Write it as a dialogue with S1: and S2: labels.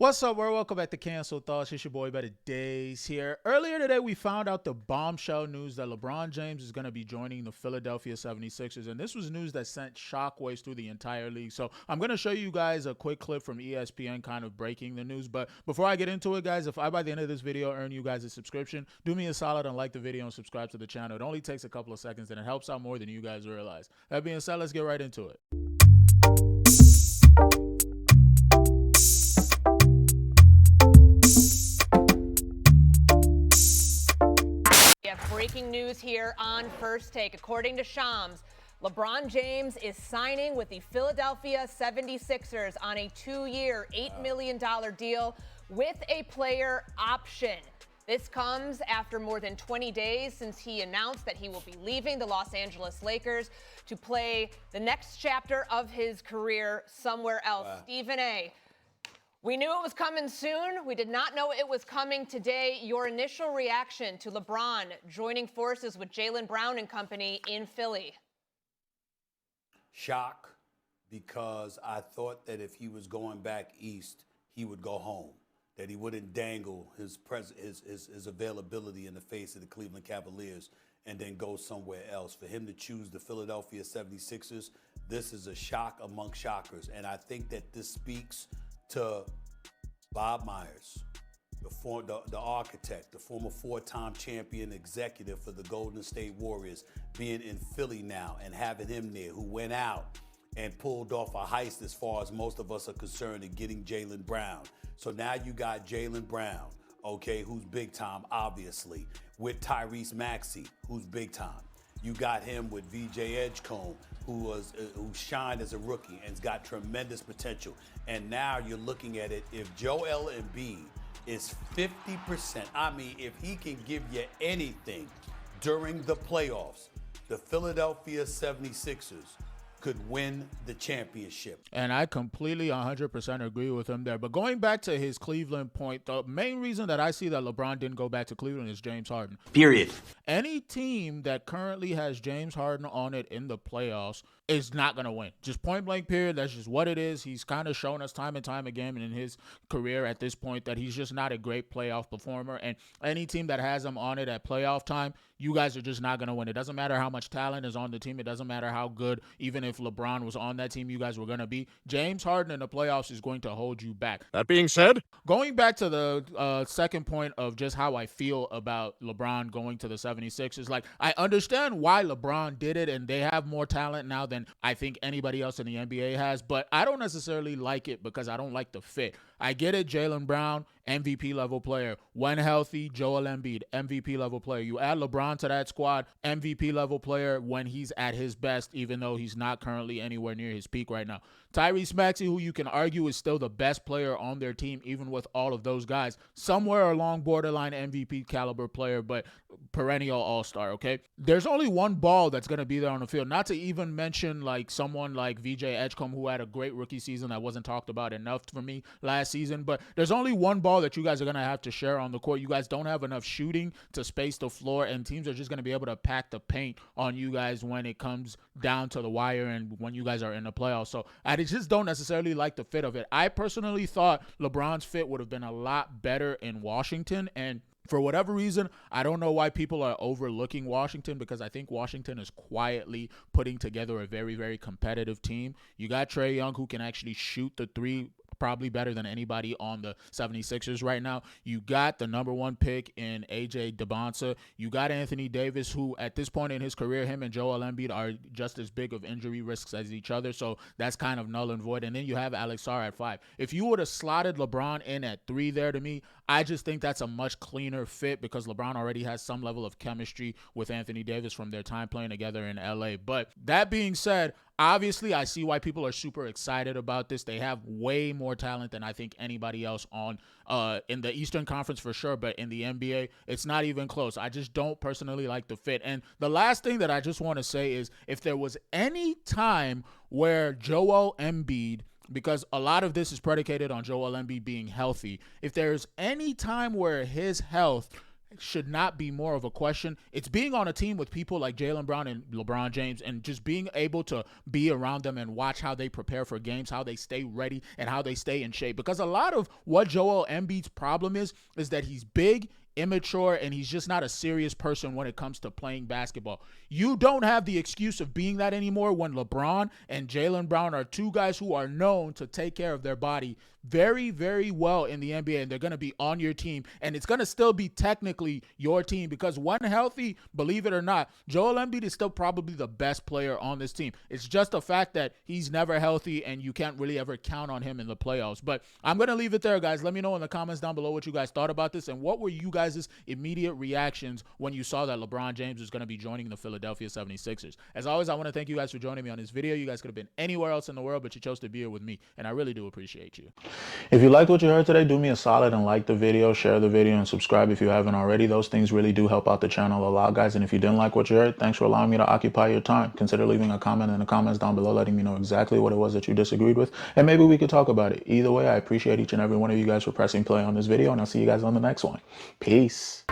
S1: What's up, world? Welcome back to Cancel Thoughts. It's your boy Better Days here. Earlier today, we found out the bombshell news that LeBron James is going to be joining the Philadelphia 76ers, and this was news that sent shockwaves through the entire league. So I'm going to show you guys a quick clip from ESPN kind of breaking the news. But before I get into it, guys, if I, by the end of this video, earn you guys a subscription, do me a solid and like the video and subscribe to the channel. It only takes a couple of seconds, and it helps out more than you guys realize. That being said, let's get right into it.
S2: Breaking news here on First Take. According to Shams, LeBron James is signing with the Philadelphia 76ers on a 2-year, $8 million deal with a player option. This comes after more than 20 days since he announced that he will be leaving the Los Angeles Lakers to play the next chapter of his career somewhere else. Wow. Stephen A., we knew it was coming soon. We did not know it was coming today. Your initial reaction to LeBron joining forces with Jaylen Brown and company in Philly?
S3: Shock, because I thought that if he was going back east, he would go home, that he wouldn't dangle his availability in the face of the Cleveland Cavaliers and then go somewhere else. For him to choose the Philadelphia 76ers, this is a shock among shockers. And I think that this speaks to Bob Myers, the architect, the former 4-time champion executive for the Golden State Warriors, being in Philly now and having him there, who went out and pulled off a heist as far as most of us are concerned in getting Jaylen Brown. So now you got Jaylen Brown, okay, who's big time, obviously, with Tyrese Maxey, who's big time. You got him with VJ Edgecombe, who shined as a rookie and's got tremendous potential. And now you're looking at it, if Joel Embiid is 50%, I mean, if he can give you anything during the playoffs, the Philadelphia 76ers could win the championship.
S1: And I completely 100% agree with him there. But going back to his Cleveland point, the main reason that I see that LeBron didn't go back to Cleveland is James Harden.
S4: Period.
S1: Any team that currently has James Harden on it in the playoffs is not going to win. Just point blank period. That's just what it is. He's kind of shown us time and time again in his career at this point that he's just not a great playoff performer. And any team that has him on it at playoff time, you guys are just not going to win. It doesn't matter how much talent is on the team. It doesn't matter how good, even if LeBron was on that team, you guys were going to be. James Harden in the playoffs is going to hold you back.
S4: That being said,
S1: going back to the second point of just how I feel about LeBron going to the 76ers, like, I understand why LeBron did it, and they have more talent now than I think anybody else in the NBA has, but I don't necessarily like it because I don't like the fit. I get it, Jaylen Brown, MVP level player. When healthy, Joel Embiid, MVP level player. You add LeBron to that squad, MVP level player when he's at his best, even though he's not currently anywhere near his peak right now. Tyrese Maxey, who you can argue is still the best player on their team, even with all of those guys, somewhere along borderline MVP caliber player, but perennial all-star, okay? There's only one ball that's going to be there on the field, not to even mention like someone like VJ Edgecombe, who had a great rookie season that wasn't talked about enough for me last season, but there's only one ball that you guys are going to have to share on the court. You guys don't have enough shooting to space the floor, and teams are just going to be able to pack the paint on you guys when it comes down to the wire and when you guys are in the playoffs. So I just don't necessarily like the fit of it. I personally thought LeBron's fit would have been a lot better in Washington, and for whatever reason, I don't know why people are overlooking Washington, because I think Washington is quietly putting together a very, very competitive team. You got Trae Young, who can actually shoot the three probably better than anybody on the 76ers right now. You got the number 1 pick in AJ DeBonsa. You got Anthony Davis, who at this point in his career, him and Joel Embiid are just as big of injury risks as each other. So that's kind of null and void. And then you have Alex Sarr at 5. If you would have slotted LeBron in at 3 there, to me, I just think that's a much cleaner fit because LeBron already has some level of chemistry with Anthony Davis from their time playing together in LA. But that being said, obviously, I see why people are super excited about this. They have way more talent than I think anybody else on in the Eastern Conference for sure, but in the NBA, it's not even close. I just don't personally like the fit. And the last thing that I just want to say is, if there was any time where Joel Embiid, because a lot of this is predicated on Joel Embiid being healthy, if there's any time where his health should not be more of a question. It's being on a team with people like Jaylen Brown and LeBron James, and just being able to be around them and watch how they prepare for games, how they stay ready, and how they stay in shape. Because a lot of what Joel Embiid's problem is that he's big, immature, and he's just not a serious person when it comes to playing basketball. You don't have the excuse of being that anymore when LeBron and Jaylen Brown are two guys who are known to take care of their body very, very well in the NBA, and they're going to be on your team, and it's going to still be technically your team because when healthy, believe it or not, Joel Embiid is still probably the best player on this team. It's just a fact that he's never healthy, and you can't really ever count on him in the playoffs. But I'm going to leave it there, guys. Let me know in the comments down below what you guys thought about this, and what were you guys' immediate reactions when you saw that LeBron James was going to be joining the Philadelphia 76ers. As always, I want to thank you guys for joining me on this video. You guys could have been anywhere else in the world, but you chose to be here with me, and I really do appreciate you.
S4: If you liked what you heard today, do me a solid and like the video, share the video, and subscribe if you haven't already. Those things really do help out the channel a lot, guys. And if you didn't like what you heard, thanks for allowing me to occupy your time. Consider leaving a comment in the comments down below, letting me know exactly what it was that you disagreed with, and maybe we could talk about it. Either way, I appreciate each and every one of you guys for pressing play on this video, and I'll see you guys on the next one. Peace.